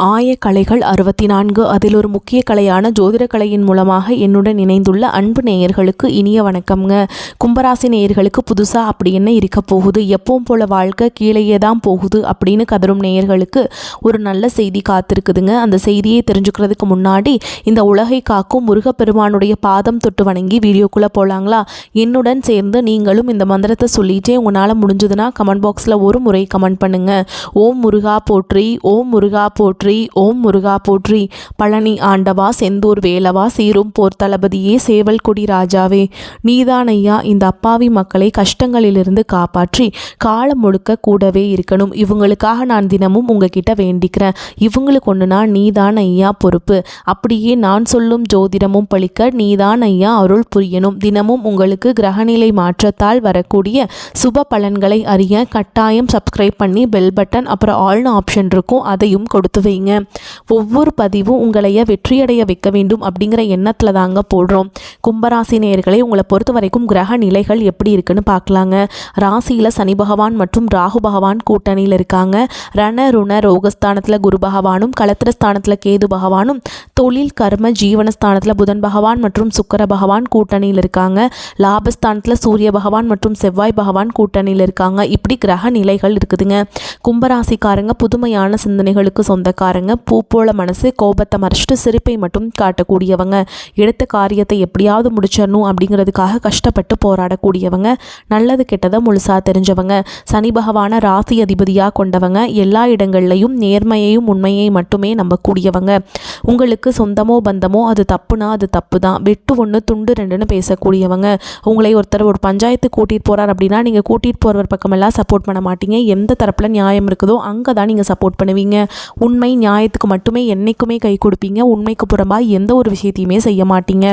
ஆயக்கலைகள் 64 அதில் ஒரு முக்கிய கலையான ஜோதிடக்கலையின் மூலமாக என்னுடன் இணைந்துள்ள அன்பு நேயர்களுக்கு இனிய வணக்கம்ங்க. கும்பராசி நேயர்களுக்கு புதுசாக அப்படி என்ன இருக்க போகுது, எப்பவும் போல வாழ்க்கை கீழேயே தான் போகுது அப்படின்னு கதரும் நேயர்களுக்கு ஒரு நல்ல செய்தி காத்திருக்குதுங்க. அந்த செய்தியை தெரிஞ்சுக்கிறதுக்கு முன்னாடி இந்த உலகை காக்கும் முருகப்பெருமானுடைய பாதம் தொட்டு வணங்கி வீடியோக்குள்ளே போகலாங்களா? என்னுடன் சேர்ந்து நீங்களும் இந்த மந்திரத்தை சொல்லிட்டே உங்களால் முடிஞ்சதுன்னா கமெண்ட் பாக்ஸில் ஒரு முறை கமெண்ட் பண்ணுங்க. ஓம் முருகா போற்றி, ஓம் முருகா போற்றி, ஓம் முருகா போற்றி. பழனி ஆண்டவா, செந்தூர் வேலவா, சீரும் போர் தளபதியே, சேவல் கொடி ராஜாவே, நீதான் ஐயா இந்த அப்பாவி மக்களை கஷ்டங்களிலிருந்து காப்பாற்றி காலம் முழுக்க கூடவே இருக்கணும். இவங்களுக்காக நான் தினமும் உங்ககிட்ட வேண்டிக்கிறேன். இவங்களுக்கு ஒன்றுனா நீதான் ஐயா பொறுப்பு. அப்படியே நான் சொல்லும் ஜோதிடமும் பழிக்க நீதான் ஐயா அருள் புரியணும். தினமும் உங்களுக்கு கிரகநிலை மாற்றத்தால் வரக்கூடிய சுப பலன்களை அறிய கட்டாயம் சப்ஸ்கிரைப் பண்ணி பெல் பட்டன் அப்புறம் ஆல்னு ஆப்ஷன் இருக்கும், அதையும் கொடுத்து வைங்க. ஒவ்வொரு பதிவும் உங்களைய வெற்றியடைய வைக்க வேண்டும் அப்படிங்கிற எண்ணத்தில் தாங்க போடுறோம். கும்பராசி நேயர்களை உங்களை பொறுத்த வரைக்கும் கிரக நிலைகள் எப்படி இருக்குன்னு பார்க்கலாங்க. ராசியில் சனி பகவான் மற்றும் ராகு பகவான் கூட்டணியில் இருக்காங்க. ரண ருண ரோகஸ்தானத்தில் குரு பகவானும், களத்திரஸ்தானத்தில் கேது பகவானும், தொழில் கர்ம ஜீவனஸ்தானத்தில் புதன் பகவான் மற்றும் சுக்கிர பகவான் கூட்டணியில் இருக்காங்க. லாபஸ்தானத்தில் சூரிய பகவான் மற்றும் செவ்வாய் பகவான் கூட்டணியில் இருக்காங்க. இப்படி கிரக நிலைகள் இருக்குதுங்க. கும்பராசிக்காரங்க புதுமையான சிந்தனைகளுக்கு சொந்தக்காரங்க, பூ போல மனசு, கோபத்தை மறைச்சிட்டு சிரிப்பை மட்டும் காட்டக்கூடியவங்க, எடுத்த காரியத்தை எப்படியாவது முடிச்சிடணும் அப்படிங்கிறதுக்காக கஷ்டப்பட்டு போராடக்கூடியவங்க, நல்லது கெட்டதை முழுசா தெரிஞ்சவங்க, சனி பகவான ராசி அதிபதியாக கொண்டவங்க, எல்லா இடங்கள்லையும் நேர்மையையும் உண்மையை மட்டுமே நம்பக்கூடியவங்க, உங்களுக்கு சொந்தமோ பந்தமோ அது தப்புனா அது தப்பு தான், வெட்டு ஒன்று துண்டு ரெண்டுன்னு பேசக்கூடியவங்க, உங்களை ஒருத்தர் ஒரு பஞ்சாயத்து கூட்டிகிட்டு போகிறார் அப்படின்னா நீங்கள் கூட்டிகிட்டு போகிறவர் பக்கமெல்லாம் சப்போர்ட் பண்ண மாட்டீங்க, எந்த தரப்பில் நியாயம் இருக்குதோ அங்கே தான் நீங்கள் சப்போர்ட் பண்ணுவீங்க, உண்மை நியாயத்துக்கு மட்டுமே என்னைக்குமே கை கொடுப்பீங்க, உண்மைக்கு புறம்பாக எந்த ஒரு விஷயத்தையுமே செய்ய மாட்டீங்க.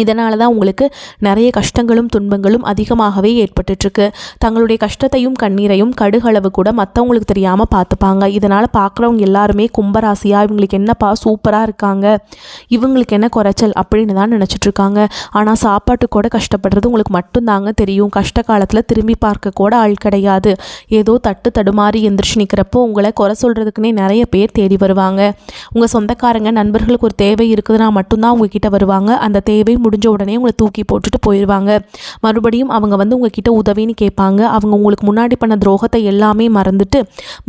இதனால தான் உங்களுக்கு நிறைய கஷ்டங்களும் துன்பங்களும் அதிகமாகவே ஏற்பட்டுருக்கு. தங்களுடைய கஷ்டத்தையும் கண்ணீரையும் கடுகளவு கூட மற்றவங்களுக்கு தெரியாமல் பார்த்துப்பாங்க. இதனால் பார்க்குறவங்க எல்லாருமே கும்பராசியாக இவங்களுக்கு என்னப்பா சூப்பராக இருக்காங்க, இவங்களுக்கு என்ன குறைச்சல் அப்படின்னு தான் நினச்சிட்ருக்காங்க. ஆனால் சாப்பாட்டு கூட கஷ்டப்படுறது உங்களுக்கு மட்டும்தாங்க தெரியும். கஷ்ட காலத்தில் திரும்பி பார்க்க கூட ஆள் கிடையாது. ஏதோ தட்டு தடுமாறி எந்திரிச்சு நிற்கிறப்போ உங்களை குறை சொல்கிறதுக்குன்னே நிறைய பேர் தேடி வருவாங்க. உங்கள் சொந்தக்காரங்க நண்பர்களுக்கு ஒரு தேவை இருக்குதுன்னா மட்டும்தான் உங்ககிட்ட வருவாங்க. அந்த தேவை முடிஞ்ச உடனே உங்களை தூக்கி போட்டுட்டு போயிடுவாங்க. மறுபடியும் அவங்க உங்ககிட்ட உதவின்னு கேட்பாங்க. அவங்க உங்களுக்கு முன்னாடி பண்ண துரோகத்தை எல்லாமே மறந்துட்டு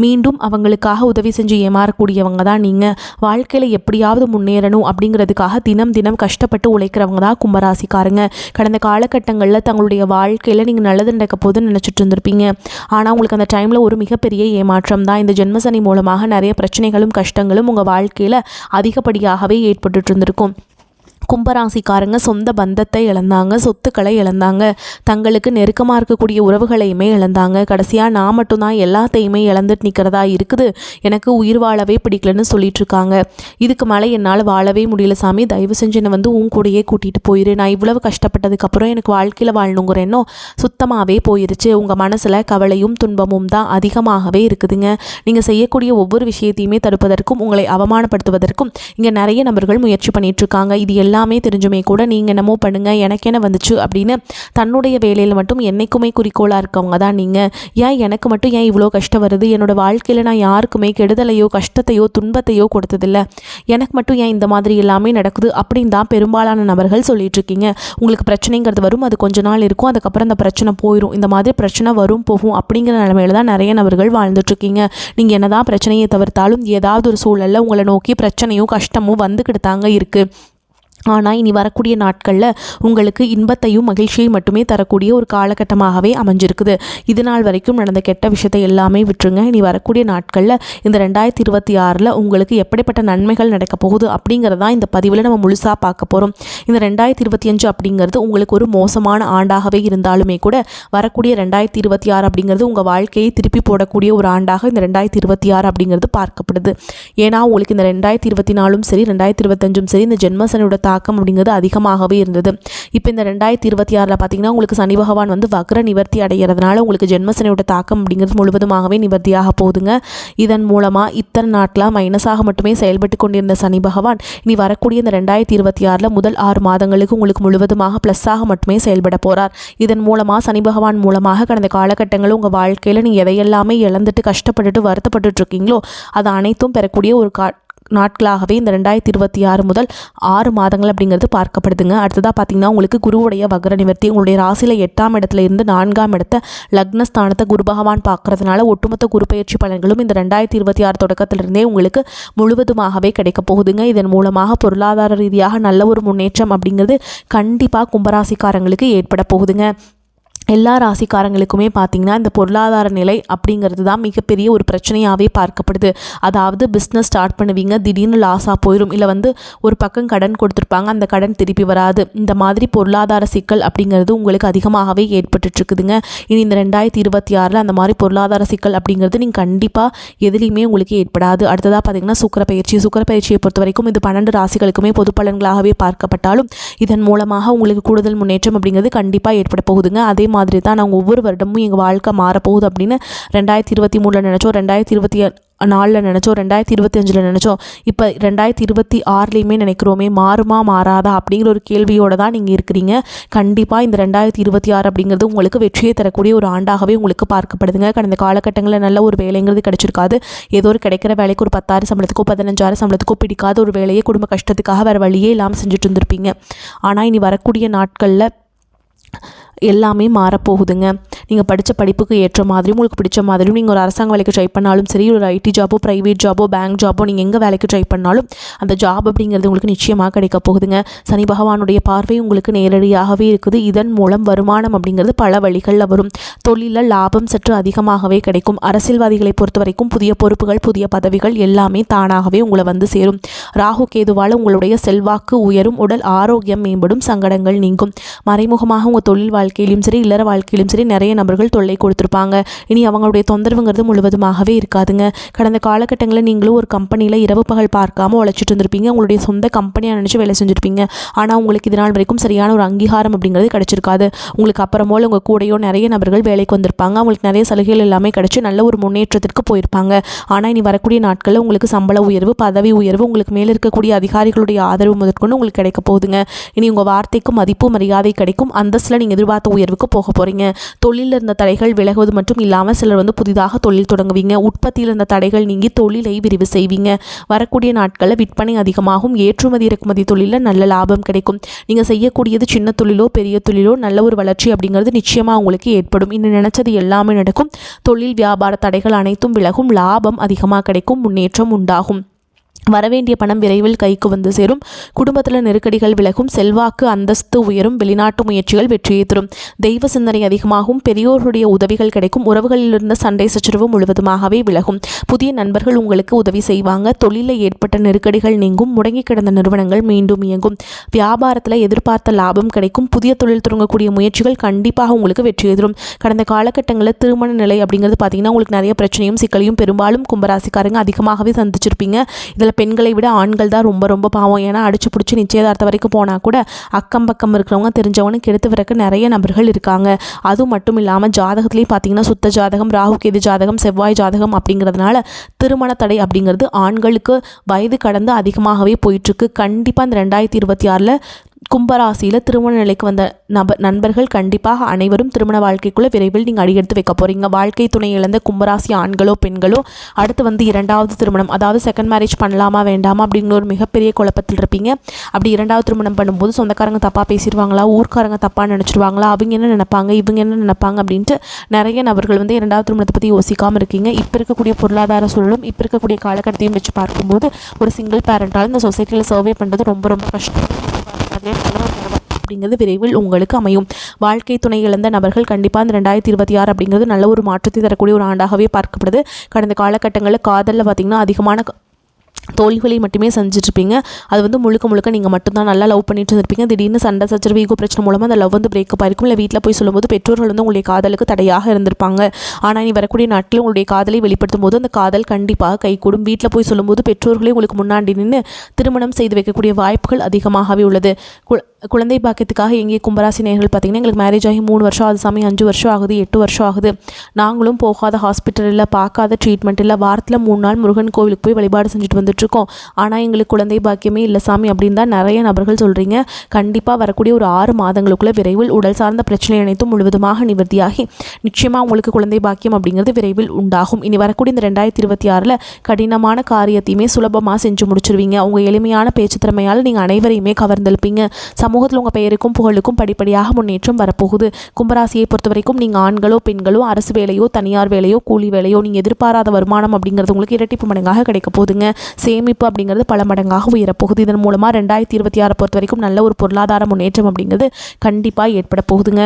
மீண்டும் அவங்களுக்காக உதவி செஞ்சு ஏமாறக்கூடியவங்க தான் நீங்கள். வாழ்க்கையில் எப்படியாவது முன்னேறணும் அப்படிங்கிறதுக்காக தினம் தினம் கஷ்டப்பட்டு உழைக்கிறவங்க தான் கும்பராசிக்காரங்க. கடந்த காலகட்டங்களில் தங்களுடைய வாழ்க்கையில் நீங்கள் நல்லது நடக்க போதுன்னு நினச்சிட்டு இருந்திருப்பீங்க. ஆனால் உங்களுக்கு அந்த டைமில் ஒரு மிகப்பெரிய ஏமாற்றம் தான். இந்த ஜென்மசனி மூலமாக நிறைய பிரச்சனைகளும் கஷ்டங்களும் உங்கள் வாழ்க்கையில் அதிகப்படியாகவே ஏற்பட்டு இருந்திருக்கும். கும்பராசிக்காரங்க சொந்த பந்தத்தை இழந்தாங்க, சொத்துக்களை இழந்தாங்க, தங்களுக்கு நெருக்கமாக இருக்கக்கூடிய உறவுகளையுமே இழந்தாங்க. கடைசியாக நான் மட்டும்தான் எல்லாத்தையுமே இழந்துட்டு நிற்கிறதா இருக்குது, எனக்கு உயிர் வாழவே பிடிக்கலன்னு சொல்லிட்டு இருக்காங்க. இதுக்கு மேலே என்னால் வாழவே முடியல சாமி, தயவு செஞ்சு என்னை உன் கூடையே கூட்டிகிட்டு போயிரு, நான் இவ்வளவு கஷ்டப்பட்டதுக்கப்புறம் எனக்கு வாழ்க்கையில் வாழணுங்கிற எண்ணம் சுத்தமாகவே போயிருச்சு. உங்கள் மனசில் கவலையும் துன்பமும் தான் அதிகமாகவே இருக்குதுங்க. நீங்கள் செய்யக்கூடிய ஒவ்வொரு விஷயத்தையுமே தடுப்பதற்கும் உங்களை அவமானப்படுத்துவதற்கும் இங்கே நிறைய நபர்கள் முயற்சி பண்ணிட்டு இருக்காங்க. இது எல்லாமே தெரிஞ்சுமே கூட நீங்கள் என்னமோ பண்ணுங்கள் எனக்கு என்ன வந்துச்சு அப்படின்னு தன்னுடைய வேலையில் மட்டும் என்னைக்குமே குறிக்கோளாக இருக்கவங்க தான் நீங்கள். ஏன் எனக்கு மட்டும் ஏன் இவ்வளோ கஷ்டம் வருது, என்னோடய வாழ்க்கையில் நான் யாருக்குமே கெடுதலையோ கஷ்டத்தையோ துன்பத்தையோ கொடுத்ததில்ல, எனக்கு மட்டும் ஏன் இந்த மாதிரி எல்லாமே நடக்குது அப்படின்னு தான் பெரும்பாலான நபர்கள் சொல்லிட்டு இருக்கீங்க. உங்களுக்கு பிரச்சனைங்கிறது வரும், அது கொஞ்ச நாள் இருக்கும், அதுக்கப்புறம் அந்த பிரச்சனை போயிடும். இந்த மாதிரி பிரச்சனை வரும் போகும் அப்படிங்கிற நிலைமையில தான் நிறைய நபர்கள் வாழ்ந்துட்டுருக்கீங்க. நீங்கள் என்னதான் பிரச்சனையை தவிர்த்தாலும் ஏதாவது ஒரு சூழலில் உங்களை நோக்கி பிரச்சனையும் கஷ்டமும் வந்துக்கிட்டு தாங்க இருக்குது. ஆனால் இனி வரக்கூடிய நாட்களில் உங்களுக்கு இன்பத்தையும் மகிழ்ச்சியை மட்டுமே தரக்கூடிய ஒரு காலகட்டமாகவே அமைஞ்சிருக்குது. இது நாள் வரைக்கும் நடந்த கெட்ட விஷயத்தை எல்லாமே விட்டுருங்க. இனி வரக்கூடிய நாட்களில் இந்த 2026 உங்களுக்கு எப்படிப்பட்ட நன்மைகள் நடக்க போகுது அப்படிங்கிறதான் இந்த பதிவில் நம்ம முழுசாக பார்க்க போகிறோம். இந்த 2025 அப்படிங்கிறது உங்களுக்கு ஒரு மோசமான ஆண்டாகவே இருந்தாலுமே கூட வரக்கூடிய 2026 அப்படிங்கிறது உங்கள் வாழ்க்கையை திருப்பி போடக்கூடிய ஒரு ஆண்டாக இந்த 2026 அப்படிங்கிறது பார்க்கப்படுது. ஏன்னா உங்களுக்கு இந்த 2024 சரி 2025 சரி இந்த ஜென்மசனியோட தாக்கம் அப்படிங்கிறது அதிகமாகவே இருந்தது. இப்போ இந்த 2026 பார்த்தீங்கன்னா உங்களுக்கு சனி பகவான் வக்ர நிவர்த்தி அடைகிறதுனால உங்களுக்கு ஜென்மசனியோட தாக்கம் அப்படிங்கிறது முழுவதுமாகவே நிவர்த்தியாக போகுதுங்க. இதன் மூலமாக இத்தனை நாட்களாக மைனஸாக மட்டுமே செயல்பட்டு கொண்டிருந்த சனி பகவான் இனி வரக்கூடிய இந்த 2026 முதல் 6 மாதங்களுக்கு உங்களுக்கு முழுவதுமாக ப்ளஸ்ஸாக மட்டுமே செயல்பட போகிறார். இதன் மூலமாக சனி பகவான் மூலமாக கடந்த காலகட்டங்களில் உங்கள் வாழ்க்கையில் நீங்கள் எதையெல்லாமே இழந்துட்டு கஷ்டப்பட்டுட்டு வருத்தப்பட்டுட்டு இருக்கீங்களோ அது அனைத்தும் பெறக்கூடிய ஒரு நாட்களாகவே இந்த 2026 முதல் 6 மாதங்கள் அப்படிங்கிறது பார்க்கப்படுதுங்க. அடுத்ததாக பார்த்தீங்கன்னா உங்களுக்கு குருவுடைய வக்ர நிவர்த்தி, உங்களுடைய ராசியில் 8ஆம் இடத்துல இருந்து 4ஆம் இடத்த லக்னஸ்தானத்தை குரு பகவான் பார்க்கறதுனால ஒட்டுமொத்த குரு பயிற்சி பலன்களும் இந்த 2026 தொடக்கத்திலிருந்தே உங்களுக்கு முழுவதுமாகவே கிடைக்க போகுதுங்க. இதன் மூலமாக பொருளாதார ரீதியாக நல்ல ஒரு முன்னேற்றம் அப்படிங்கிறது கண்டிப்பாக கும்பராசிக்காரங்களுக்கு ஏற்பட போகுதுங்க. எல்லா ராசிக்காரங்களுக்குமே பார்த்திங்கன்னா இந்த பொருளாதார நிலை அப்படிங்கிறது தான் மிகப்பெரிய ஒரு பிரச்சனையாகவே பார்க்கப்படுது. அதாவது பிஸ்னஸ் ஸ்டார்ட் பண்ணுவீங்க, திடீர்னு லாஸாக போயிடும், இல்லை ஒரு பக்கம் கடன் கொடுத்துருப்பாங்க, அந்த கடன் திருப்பி வராது. இந்த மாதிரி பொருளாதார சிக்கல் அப்படிங்கிறது உங்களுக்கு அதிகமாகவே ஏற்பட்டுருக்குதுங்க. இனி இந்த 2026 அந்த மாதிரி பொருளாதார சிக்கல் அப்படிங்கிறது நீங்கள் கண்டிப்பாக எதுலேயுமே உங்களுக்கு ஏற்படாது. அடுத்ததாக பார்த்திங்கன்னா சுக்கிரப்பயிற்சியை பொறுத்த வரைக்கும் இது 12 ராசிகளுக்குமே பொது பலன்களாகவே பார்க்கப்பட்டாலும் இதன் மூலமாக உங்களுக்கு கூடுதல் முன்னேற்றம் அப்படிங்கிறது கண்டிப்பாக ஏற்பட போகுதுங்க. அதே மாதிரி தான் நாங்கள் ஒவ்வொரு வருடமும் எங்கள் வாழ்க்கை மாறப்போகுது அப்படின்னு 2023 நினச்சோம், 2024 நினச்சோம், 2025 நினச்சோம், இப்போ 2026 நினைக்கிறோமே, மாறுமா மாறாதா அப்படிங்கிற ஒரு கேள்வியோடு தான் நீங்கள் இருக்கிறீங்க. கண்டிப்பாக இந்த 2026 அப்படிங்கிறது உங்களுக்கு வெற்றியை தரக்கூடிய ஒரு ஆண்டாகவே உங்களுக்கு பார்க்கப்படுதுங்க. கடந்த காலகட்டங்களில் நல்ல ஒரு வேலைங்கிறது கிடைச்சிருக்காது. ஏதோ ஒரு கிடைக்கிற வேலைக்கு ஒரு 10,000 சம்பளத்துக்கோ 15,000 சம்பளத்துக்கோ பிடிக்காத ஒரு வேலையை குடும்ப கஷ்டத்துக்காக வேறு வழியே இல்லாமல் செஞ்சுட்டு இருந்திருப்பீங்க. ஆனால் இனி வரக்கூடிய நாட்களில் எல்லாமே மாறப்போகுதுங்க. நீங்கள் படித்த படிப்புக்கு ஏற்ற மாதிரியும் உங்களுக்கு பிடிச்ச மாதிரியும் நீங்கள் ஒரு அரசாங்க வேலைக்கு ட்ரை பண்ணாலும் சரி, ஒரு ஐடி ஜாபோ ப்ரைவேட் ஜாபோ பேங்க் ஜாபோ நீங்கள் எங்கே வேலைக்கு ட்ரை பண்ணாலும் அந்த ஜாப் அப்படிங்கிறது உங்களுக்கு நிச்சயமாக கிடைக்க போகுதுங்க. சனி பகவானுடைய பார்வை உங்களுக்கு நேரடியாகவே இருக்குது. இதன் மூலம் வருமானம் அப்படிங்கிறது பல வழிகளில் வரும். தொழிலில் லாபம் சற்று அதிகமாகவே கிடைக்கும். அரசியல்வாதிகளை பொறுத்த வரைக்கும் புதிய பொறுப்புகள் புதிய பதவிகள் எல்லாமே தானாகவே உங்களை வந்து சேரும். ராகு கேதுவால் உங்களுடைய செல்வாக்கு உயரும், உடல் ஆரோக்கியம் மேம்படும், சங்கடங்கள் நீங்கும். மறைமுகமாக உங்கள் தொழில் வாழ்க்கையிலும் சரி இல்லற வாழ்க்கையிலும் சரி நிறைய நபர்கள் தொல்லை கொடுத்துருப்பாங்க. இனி அவங்களுடைய தொந்தரவுங்கிறது முழுவதுமாகவே இருக்காதுங்க. கடந்த காலகட்டங்களில் நீங்களும் ஒரு கம்பெனியில் இரவு பகல் பார்க்காம உழைச்சிட்டு இருந்திருப்பீங்க. உங்களுடைய சொந்த கம்பெனியாக நினச்சி வேலை செஞ்சுருப்பீங்க. ஆனால் உங்களுக்கு இதனால் வரைக்கும் சரியான ஒரு அங்கீகாரம் அப்படிங்கிறது கிடைச்சிருக்காது. உங்களுக்கு அப்புறமோ உங்கள் கூடையோ நிறைய நபர்கள் வேலைக்கு வந்திருப்பாங்க. அவங்களுக்கு நிறைய சலுகைகள் எல்லாமே கிடைச்சி நல்ல ஒரு முன்னேற்றத்திற்கு போயிருப்பாங்க. ஆனால் இனி வரக்கூடிய நாட்களில் உங்களுக்கு சம்பள உயர்வு, பதவி உயர்வு, உங்களுக்கு மேலே இருக்கக்கூடிய அதிகாரிகளுடைய ஆதரவு முதற்கொண்டு உங்களுக்கு கிடைக்க போகுதுங்க. இனி உங்கள் வார்த்தைக்கு மதிப்பு மரியாதை கிடைக்கும். அந்தஸ்தில் நீங்கள் எதிர்பார்த்த உயர்வுக்கு போக போகிறீங்க. தொழிலில் இருந்த தடைகள் விலகுவது மட்டும் இல்லாமல் சிலர் புதிதாக தொழில் தொடங்குவீங்க. உற்பத்தியில் இருந்த தடைகள் நீங்கி தொழிலை விரிவு செய்வீங்க. வரக்கூடிய நாட்களில் விற்பனை அதிகமாகும். ஏற்றுமதி இறக்குமதி தொழிலில் நல்ல லாபம் கிடைக்கும். நீங்கள் செய்யக்கூடியது சின்ன தொழிலோ பெரிய தொழிலோ நல்ல ஒரு வளர்ச்சி அப்படிங்கிறது நிச்சயமாக உங்களுக்கு ஏற்படும். இன்னும் நினைச்சது எல்லாமே நடக்கும். தொழில் வியாபார தடைகள் அனைத்தும் விலகும். லாபம் அதிகமாக கிடைக்கும். முன்னேற்றம் உண்டாகும். வரவேண்டிய பணம் விரைவில் கைக்கு வந்து சேரும். குடும்பத்தில் நெருக்கடிகள் விலகும். செல்வாக்கு அந்தஸ்து உயரும். வெளிநாட்டு முயற்சிகள் வெற்றியை தரும். தெய்வ சிந்தனை அதிகமாகும். பெரியோர்களுடைய உதவிகள் கிடைக்கும். உறவுகளில் இருந்த சண்டை சச்சரவு முழுவதுமாகவே விலகும். புதிய நண்பர்கள் உங்களுக்கு உதவி செய்வாங்க. தொழிலில் ஏற்பட்ட நெருக்கடிகள் நீங்கும். முடங்கி கிடந்த நிறுவனங்கள் மீண்டும் இயங்கும். வியாபாரத்தில் எதிர்பார்த்த லாபம் கிடைக்கும். புதிய தொழில் தொடங்கக்கூடிய முயற்சிகள் கண்டிப்பாக உங்களுக்கு வெற்றியை தரும். கடந்த காலகட்டங்களில் திருமண நிலை அப்படிங்கிறது பார்த்தீங்கன்னா உங்களுக்கு நிறைய பிரச்சனையும் சிக்கலையும் பெரும்பாலும் கும்பராசிக்காரங்க அதிகமாகவே சந்திச்சிருப்பீங்க. இதில் பெண்களை விட ஆண்கள் தான் ரொம்ப ரொம்ப பாவம். ஏன்னா அடிச்சு பிடிச்சி நிச்சயதார்த்தம் வரைக்கும் போனால் கூட அக்கம் பக்கம் இருக்கிறவங்க தெரிஞ்சவனுக்கு எடுத்து வரக்கு நிறைய நபர்கள் இருக்காங்க. அதுவும் மட்டும் இல்லாமல் ஜாதகத்துலேயும் பார்த்தீங்கன்னா சுத்த ஜாதகம், ராகு கேது ஜாதகம், செவ்வாய் ஜாதகம் அப்படிங்கிறதுனால திருமண தடை அப்படிங்கிறது ஆண்களுக்கு வயது கடந்து அதிகமாகவே போயிட்டுருக்கு. கண்டிப்பாக இந்த 2026 கும்பராசியில் திருமண நிலைக்கு வந்த நண்பர்கள் கண்டிப்பாக அனைவரும் திருமண வாழ்க்கைக்குள்ளே விரைவில் நீங்கள் அடியெடுத்து வைக்க போகிறீங்க. வாழ்க்கை துணை இழந்த கும்பராசி ஆண்களோ பெண்களோ அடுத்து 2வது திருமணம், அதாவது செகண்ட் மேரேஜ் பண்ணலாமா வேண்டாமா அப்படிங்கிற ஒரு மிகப்பெரிய குழப்பத்தில் இருப்பீங்க. அப்படி 2வது திருமணம் பண்ணும்போது சொந்தக்காரங்க தப்பாக பேசிடுவாங்களா, ஊர்க்காரங்க தப்பாக நினச்சிடுவாங்களா, அவங்க என்ன நினைப்பாங்க, இவங்க என்ன நினைப்பாங்க அப்படின்ட்டு நிறைய நபர்கள் 2வது திருமணத்தை பற்றி யோசிக்காமல் இருக்கீங்க. இப்போ இருக்கக்கூடிய பொருளாதார சூழலும் இப்போ இருக்கக்கூடிய காலகட்டத்தையும் வச்சு பார்க்கும்போது ஒரு சிங்கிள் பேரண்டால் இந்த சொசைட்டியில் சர்வே பண்ணுறது ரொம்ப ரொம்ப கஷ்டம் அப்படிங்கிறது விரைவில் உங்களுக்கு அமையும். வாழ்க்கை துணை இழந்த நபர்கள் கண்டிப்பாக இந்த 2026 அப்படிங்கிறது நல்ல ஒரு மாற்றத்தை தரக்கூடிய ஒரு ஆண்டாகவே பார்க்கப்படுது. கடந்த காலகட்டங்களில் காதலில் பார்த்திங்கன்னா அதிகமான தோல்விகளை மட்டுமே செஞ்சுட்ருப்பீங்க. அது முழுக்க முழுக்க நீங்கள் மட்டும்தான் நல்லா லவ் பண்ணிட்டு இருப்பீங்க. திடீர்னு சண்டை சச்சரவு ஈகோ பிரச்சனை மூலமாக அந்த லவ் பிரேக்கப் ஆயிருக்கும். இல்லை வீட்டில் போய் சொல்லும்போது பெற்றோர்கள் உங்களுடைய காதலுக்கு தடையாக இருந்திருப்பாங்க. ஆனால் நீ வரக்கூடிய நாட்களில் உங்களுடைய காதலை வெளிப்படுத்தும் போது அந்த காதல் கண்டிப்பாக கைகூடும். வீட்டில் போய் சொல்லும்போது பெற்றோர்களே உங்களுக்கு முன்னாடி நின்று திருமணம் செய்து வைக்கக்கூடிய வாய்ப்புகள் அதிகமாகவே உள்ளது. குழந்தை பாக்கியத்துக்காக எங்கே கும்பராசி நேயர்கள் பார்த்திங்கன்னா எங்களுக்கு மேரேஜ் ஆகி 3 வருஷம் ஆகுது சாமி, 5 வருஷம் ஆகுது, 8 வருஷம் ஆகுது, நாங்களும் போகாத ஹாஸ்பிட்டல் இல்லை, பார்க்காத ட்ரீட்மெண்ட் இல்லை, வாரத்தில் 3 நாள் முருகன் கோவிலுக்கு போய் வழிபாடு செஞ்சுட்டு வந்துட்டு வந்துட்டுருக்கோம், ஆனால் எங்களுக்கு குழந்தை பாக்கியமே இல்லை சாமி அப்படின்னு தான் நிறைய நபர்கள் சொல்கிறீங்க. கண்டிப்பாக வரக்கூடிய ஒரு 6 மாதங்களுக்குள்ள விரைவில் உடல் சார்ந்த பிரச்சனை அனைத்தும் முழுவதுமாக நிவர்த்தியாகி நிச்சயமாக உங்களுக்கு குழந்தை பாக்கியம் அப்படிங்கிறது விரைவில் உண்டாகும். இனி வரக்கூடிய இந்த 2026 கடினமான காரியத்தையுமே சுலபமாக செஞ்சு முடிச்சிருவீங்க. உங்கள் எளிமையான பேச்சு திறமையால் நீங்கள் அனைவரையுமே கவர்ந்தெழுப்பீங்க. சமூகத்தில் உங்கள் பெயருக்கும் புகழுக்கும் படிப்படியாக முன்னேற்றம் வரப்போகுது. கும்பராசியை பொறுத்த வரைக்கும் நீங்கள் ஆண்களோ பெண்களோ அரசு வேலையோ தனியார் வேலையோ கூலி வேலையோ நீங்கள் எதிர்பாராத வருமானம் அப்படிங்கிறது உங்களுக்கு இரட்டிப்பு மடங்காக கிடைக்க போகுதுங்க. சேமிப்பு அப்படிங்கிறது பல மடங்காக உயரப்போகுது. இதன் மூலமாக 2026 பொறுத்த வரைக்கும் நல்ல ஒரு பொருளாதார முன்னேற்றம் அப்படிங்கிறது கண்டிப்பாக ஏற்பட போகுதுங்க.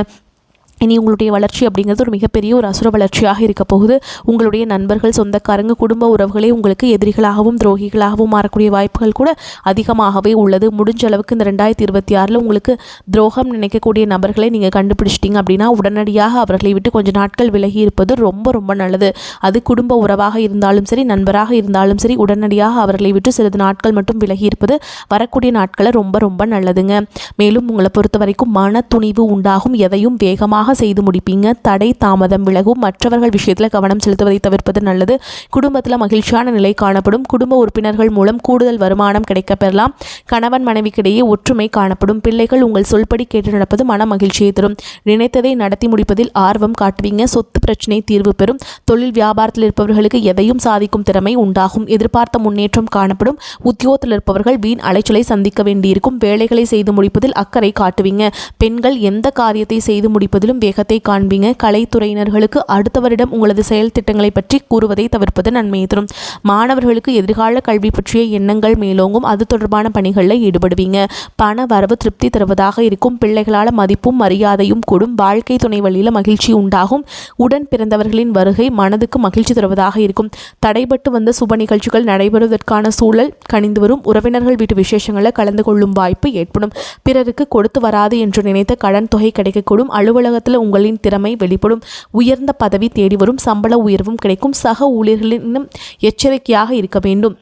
இனி உங்களுடைய வளர்ச்சி அப்படிங்கிறது ஒரு மிகப்பெரிய ஒரு அசுர வளர்ச்சியாக இருக்க போகுது. உங்களுடைய நண்பர்கள், சொந்தக்காரங்க, குடும்ப உறவுகளே உங்களுக்கு எதிரிகளாகவும் துரோகிகளாகவும் மாறக்கூடிய வாய்ப்புகள் கூட அதிகமாகவே உள்ளது. முடிஞ்ச அளவுக்கு இந்த 2026 உங்களுக்கு துரோகம் நினைக்கக்கூடிய நபர்களை நீங்கள் கண்டுபிடிச்சிட்டிங்க அப்படின்னா உடனடியாக அவர்களை விட்டு கொஞ்சம் நாட்கள் விலகி இருப்பது ரொம்ப ரொம்ப நல்லது. அது குடும்ப உறவாக இருந்தாலும் சரி, நண்பராக இருந்தாலும் சரி, உடனடியாக அவர்களை விட்டு சிறிது நாட்கள் மட்டும் விலகி இருப்பது வரக்கூடிய நாட்களை ரொம்ப ரொம்ப நல்லதுங்க. மேலும் உங்களை பொறுத்த வரைக்கும் மன துணிவு உண்டாகும். எதையும் வேகமாக செய்து முடிப்பீங்க. தடை தாமதம் விலகும். மற்றவர்கள் விஷயத்தில் கவனம் செலுத்துவதை தவிர்ப்பது நல்லது. குடும்பத்தில் மகிழ்ச்சியான நிலை காணப்படும். குடும்ப உறுப்பினர்கள் மூலம் கூடுதல் வருமானம் கிடைக்கப் பெறலாம். கணவன் மனைவிக்கிடையே ஒற்றுமை காணப்படும். பிள்ளைகள் உங்கள் சொல்படி கேட்டு நடப்பது மன மகிழ்ச்சியை தரும். நினைத்ததை நடத்தி முடிப்பதில் ஆர்வம் காட்டுவீங்க. சொத்து பிரச்சனை தீர்வு பெறும். தொழில் வியாபாரத்தில் இருப்பவர்களுக்கு எதையும் சாதிக்கும் திறமை உண்டாகும். எதிர்பார்த்த முன்னேற்றம் காணப்படும். உத்தியோகத்தில் இருப்பவர்கள் வீண் அலைச்சலை சந்திக்க வேண்டியிருக்கும். வேலைகளை செய்து முடிப்பதில் அக்கறை காட்டுவீங்க. பெண்கள் எந்த காரியத்தை செய்து முடிப்பதிலும் வேகத்தை காண்பீங்க. கலைத்துறையினர்களுக்கு அடுத்த வருடம் உங்களது செயல் திட்டங்களை பற்றி கூறுவதை தவிர்ப்பது நன்மையை தரும். மாணவர்களுக்கு எதிர்கால கல்வி பற்றிய எண்ணங்கள் மேலோங்கும். அது தொடர்பான பணிகளில் ஈடுபடுவீங்க. பண வரவு திருப்தி தருவதாக இருக்கும். பிள்ளைகளால் மதிப்பும் மரியாதையும் கூடும். வாழ்க்கை துணை வழியில் மகிழ்ச்சி உண்டாகும். உடன் பிறந்தவர்களின் வருகை மனதுக்கு மகிழ்ச்சி தருவதாக இருக்கும். தடைபட்டு வந்த சுப நிகழ்ச்சிகள் நடைபெறுவதற்கான சூழல் கணிந்து வரும். உறவினர்கள் வீட்டு விசேஷங்களில் கலந்து கொள்ளும் வாய்ப்பு ஏற்படும். பிறருக்கு கொடுத்து வராது என்று நினைத்த கடன் தொகை கிடைக்கக்கூடும். அலுவலகத்தில் உங்களின் திறமை வெளிப்படும். உயர்ந்த பதவி தேடி வரும். சம்பள உயர்வும் கிடைக்கும். சக ஊழியர்களின் எச்சரிக்கையாக இருக்க வேண்டும்.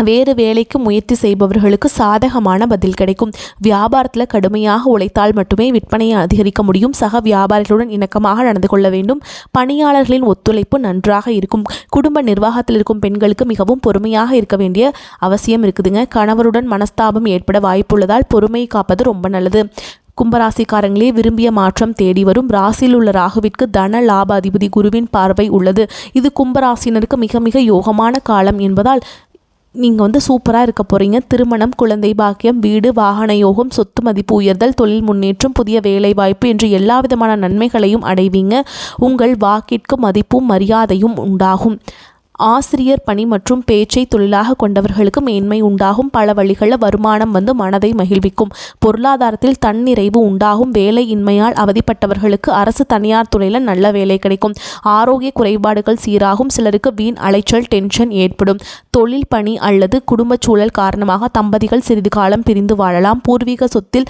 வேறு வேலைக்கு முயற்சி செய்பவர்களுக்கு சாதகமான பதில் கிடைக்கும். வியாபாரத்தில் கடுமையாக உழைத்தால் மட்டுமே விற்பனையை அதிகரிக்க முடியும். சக வியாபாரிகளுடன் இணக்கமாக நடந்து கொள்ள வேண்டும். பணியாளர்களின் ஒத்துழைப்பு நன்றாக இருக்கும். குடும்ப நிர்வாகத்தில் இருக்கும் பெண்களுக்கு மிகவும் பொறுமையாக இருக்க வேண்டிய அவசியம் இருக்குதுங்க. கணவருடன் மனஸ்தாபம் ஏற்பட வாய்ப்புள்ளதால் பொறுமை காப்பது ரொம்ப நல்லது. கும்பராசிக்காரங்களே விரும்பிய மாற்றம் தேடி வரும். ராசியில் உள்ள ராகுவிற்கு தன லாப அதிபதி குருவின் பார்வை உள்ளது. இது கும்பராசினருக்கு மிக மிக யோகமான காலம் என்பதால் நீங்கள் சூப்பராக இருக்க போகிறீங்க. திருமணம், குழந்தை பாக்கியம், வீடு, வாகன யோகம், சொத்து மதிப்பு உயர்தல், தொழில் முன்னேற்றம், புதிய வேலை வாய்ப்பு என்று எல்லா விதமான நன்மைகளையும் அடைவீங்க. உங்கள் வாக்கிற்கு மதிப்பும் மரியாதையும் உண்டாகும். ஆசிரியர் பணி மற்றும் பேச்சை தொழிலாக கொண்டவர்களுக்கு மேன்மை உண்டாகும். பல வழிகளில் வருமானம் மனதை மகிழ்விக்கும். பொருளாதாரத்தில் தன்னிறைவு உண்டாகும். வேலையின்மையால் அவதிப்பட்டவர்களுக்கு அரசு தனியார் துறையில் நல்ல வேலை கிடைக்கும். ஆரோக்கிய குறைபாடுகள் சீராகும். சிலருக்கு வீண் அலைச்சல், டென்ஷன் ஏற்படும். தொழில் பணி அல்லது குடும்ப சூழல் காரணமாக தம்பதிகள் சிறிது காலம் பிரிந்து வாழலாம். பூர்வீக சொத்தில்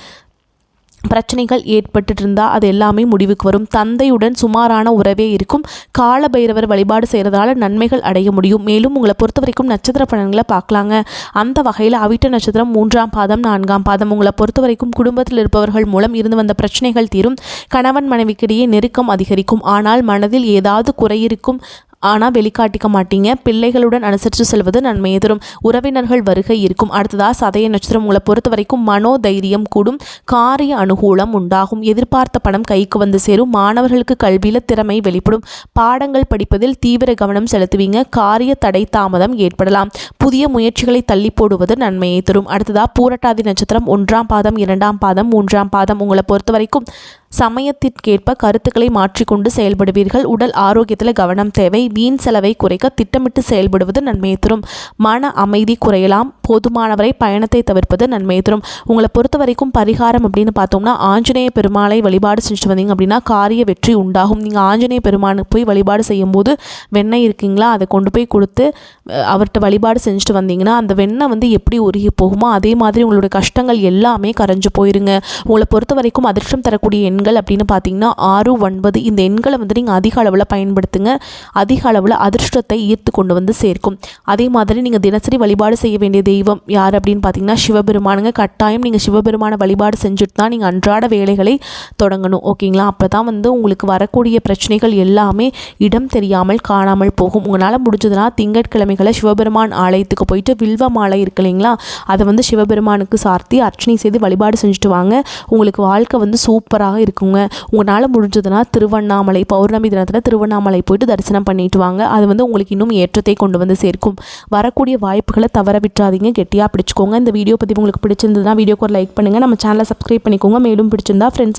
பிரச்சனைகள் ஏற்பட்டு இருந்தால் அது எல்லாமே முடிவுக்கு வரும். தந்தையுடன் சுமாரான உறவே இருக்கும். கால பைரவர் வழிபாடு செய்கிறதால நன்மைகள் அடைய முடியும். மேலும் உங்களை பொறுத்த வரைக்கும் நட்சத்திர பலன்களை பார்க்கலாங்க. அந்த வகையில் அவிட்ட நட்சத்திரம் 3ஆம் பாதம் 4ஆம் பாதம். உங்களை பொறுத்த வரைக்கும் குடும்பத்தில் இருப்பவர்கள் மூலம் இருந்து வந்த பிரச்சனைகள் தீரும். கணவன் மனைவிக்கிடையே நெருக்கம் அதிகரிக்கும். ஆனால் மனதில் ஏதாவது குறை இருக்கும். ஆனால் வெளிக்காட்டிக்க மாட்டீங்க. பிள்ளைகளுடன் அனுசரித்து செல்வது நன்மையை தரும். உறவினர்கள் வருகை இருக்கும். அடுத்ததாக சதய நட்சத்திரம். உங்களை பொறுத்த வரைக்கும் மனோதைரியம் கூடும். காரிய அனுகூலம் உண்டாகும். எதிர்பார்த்த பணம் கைக்கு வந்து சேரும். மாணவர்களுக்கு கல்வியில் திறமை வெளிப்படும். பாடங்கள் படிப்பதில் தீவிர கவனம் செலுத்துவீங்க. காரிய தடை தாமதம் ஏற்படலாம். புதிய முயற்சிகளை தள்ளி போடுவது நன்மையை தரும். அடுத்ததாக பூரட்டாதி நட்சத்திரம். 1ஆம் பாதம் 2ஆம் பாதம் 3ஆம் பாதம். உங்களை பொறுத்த வரைக்கும் சமயத்திற்கேற்ப கருத்துக்களை மாற்றிக்கொண்டு செயல்படுவீர்கள். உடல் ஆரோக்கியத்தில் கவனம் தேவை. வீண் செலவை குறைக்க திட்டமிட்டு செயல்படுவது நன்மையை தரும். மன அமைதி குறையலாம். போதுமானவரை பயணத்தை தவிர்ப்பது நன்மையை தரும். உங்களை பொறுத்த வரைக்கும் பரிகாரம் அப்படின்னு பார்த்தோம்னா ஆஞ்சநேய பெருமாளை வழிபாடு செஞ்சுட்டு வந்தீங்க அப்படின்னா காரிய வெற்றி உண்டாகும். நீங்கள் ஆஞ்சநேய பெருமானுக்கு போய் வழிபாடு செய்யும் போது வெண்ணெய் இருக்குங்களா, அதை கொண்டு போய் கொடுத்து அவர்கிட்ட வழிபாடு செஞ்சுட்டு வந்தீங்கன்னா அந்த வெண்ணெய் எப்படி உருகி போகுமோ அதே மாதிரி உங்களோட கஷ்டங்கள் எல்லாமே கரைஞ்சு போயிருங்க. உங்களை பொறுத்த வரைக்கும் அதிர்ஷ்டம் தரக்கூடிய எண்கள் அப்படின்னு பார்த்தீங்கன்னா 6, 9 இந்த எண்களை நீங்கள் அதிக அளவில் பயன்படுத்துங்க. அதிக அளவில் அதிர்ஷ்டத்தை ஈர்த்து கொண்டு சேர்க்கும். அதே மாதிரி நீங்கள் தினசரி வழிபாடு செய்ய வேண்டிய தெய்வம் யார் அப்படின்னு பார்த்தீங்கன்னா சிவபெருமானுங்க. கட்டாயம் நீங்கள் சிவபெருமான வழிபாடு செஞ்சுட்டு தான் நீங்கள் அன்றாட வேலைகளை தொடங்கணும். ஓகேங்களா? அப்போ தான் வந்து உங்களுக்கு வரக்கூடிய பிரச்சனைகள் எல்லாமே இடம் தெரியாமல் காணாமல் போகும். உங்களால் முடிஞ்சதுன்னா திங்கட்கிழமைகளை சிவபெருமான் ஆலயத்துக்கு போயிட்டு வில்வ மாலை இருக்கு இல்லைங்களா, அதை வந்து சிவபெருமானுக்கு சார்த்தி அர்ச்சனை செய்து வழிபாடு செஞ்சுட்டு வாங்க. உங்களுக்கு வாழ்க்கை வந்து சூப்பராக இருக்குங்க. உங்களால் முடிஞ்சதுன்னா திருவண்ணாமலை பௌர்ணமி தினத்தில் திருவண்ணாமலை போயிட்டு தரிசனம் பண்ணிட்டு வாங்க. அது வந்து உங்களுக்கு இன்னும் ஏற்றத்தை கொண்டு வந்து சேர்க்கும். வரக்கூடிய வாய்ப்புகளை தவற விட்டுறாதீங்க, கெட்டியாக பிடிச்சிக்கோங்க. இந்த வீடியோ பற்றி உங்களுக்கு பிடிச்சிருந்ததுன்னா வீடியோக்கு ஒரு லைக் பண்ணுங்கள், நம்ம சேனலை சப்ஸ்கிரைப் பண்ணிக்கோங்க. மேலும் பிடிச்சிருந்தா ஃப்ரெண்ட்ஸ்